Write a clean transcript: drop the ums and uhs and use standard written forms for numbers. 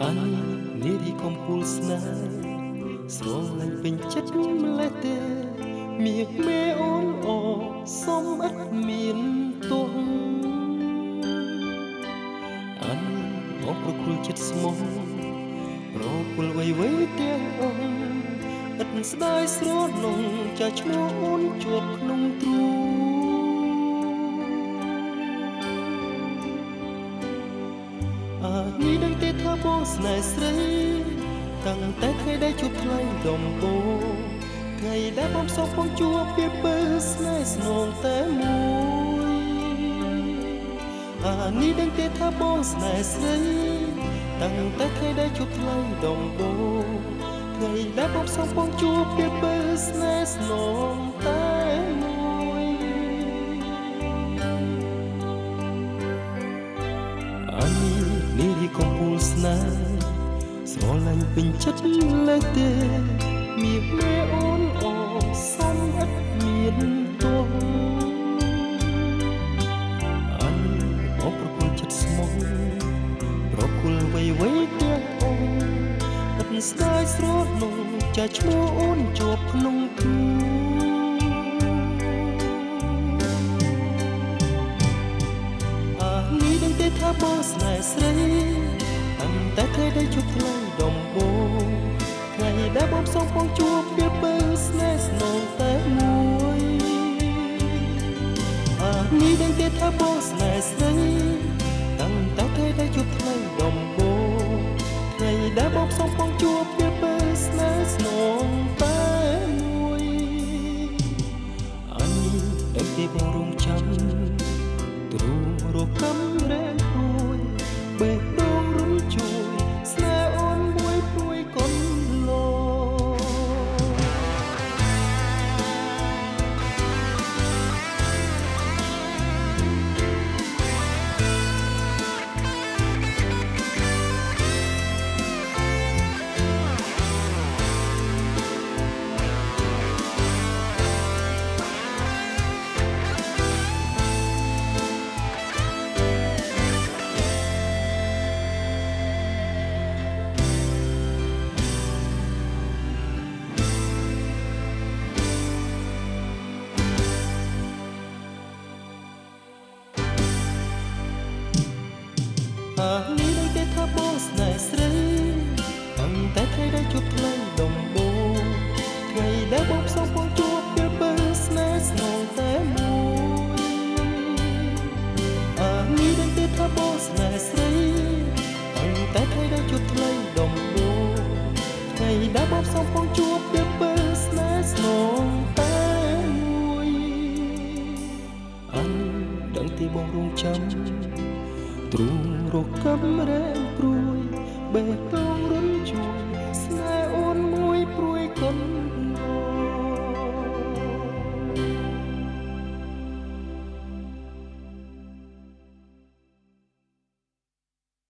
អញនារីកំពូលស្នេហ៍ស្រលាញ់ពេញចិត្តម្លេះទេមាសមេអូនអសុំឥតមានទោះអញអបប្រគល់ចិត្តស្មោះរពុលវៃវៃទាំងអស់ឥតស្ដាយស្រនងចាឈ្មោះអូនជាប់ក្នុងទ្រូនេះដឹងទេថាបងស្នេហ៍ស្រីតាំងតែថ្ងៃដែលជួបថ្លៃដំបូងថ្ងៃដែលបងសោកបងជួបពីបើស្នេហ៍ស្នងតែមួយនេះដឹងទេថាបងស្នេហ៍ស្រីតាំងតែថ្ងៃដែលជួបថ្លៃដំបូងថ្ងៃដែលបងសោកបងជួបពីបើស្នេហ៍ស្នងតែមួយនារីកំពូលស្នេហ៍ស្រលាញ់ពេញចិត្តលេះទេមាសមេអូនអសុំឥតមានទោះអញអបប្រគល់ចិត្តស្មោះប្រគល់វៃវៃទាំងអូនឥតស្ដាយស្រនងចាឈ្មោះអូនជាប់ក្នុងទ្រូនេះដឹងទេថាបងស្នេហ៍ស្រីតាំងតែថ្ងៃដែលជួបថ្លៃដំបូងថ្ងៃដែលបងសងបងជួបពីបើស្នេហ៍ស្នងតែមួយនេះដឹងទេថាបងស្នេហ៍ស្រីតាំងតែថ្ងៃដែលជួបថ្លៃដំបូងថ្ងៃដែលបងសងបងជួបពីបើស្នេហ៍ស្នងតែមួយដឹងទេបងរងចាំទ្រូងរកំរែងព្រួយបេះដូងរំជួយស្នេហ៍អូនមួយព្រួយកុនលោនេះដឹងទេថាបងស្នេហ៍ស្រីតាំងតែថ្ងៃដែលជួបថ្លៃដំបូងថ្ងៃដែលបងផ្សងបងជួបពីបើស្នេហ៍ស្នងតែមួយនេះដឹងទេថាបងស្នេហ៍ស្រីតាំងតែថ្ងៃដែលជួបថ្លៃដំបូងថ្ងៃដែលបងផ្សងបងជួបពីបើស្នេហ៍ស្នងតែមួយដឹងទេបងរងចាំទ្រូងរកកំរែងព្រួយបេះដូងរំ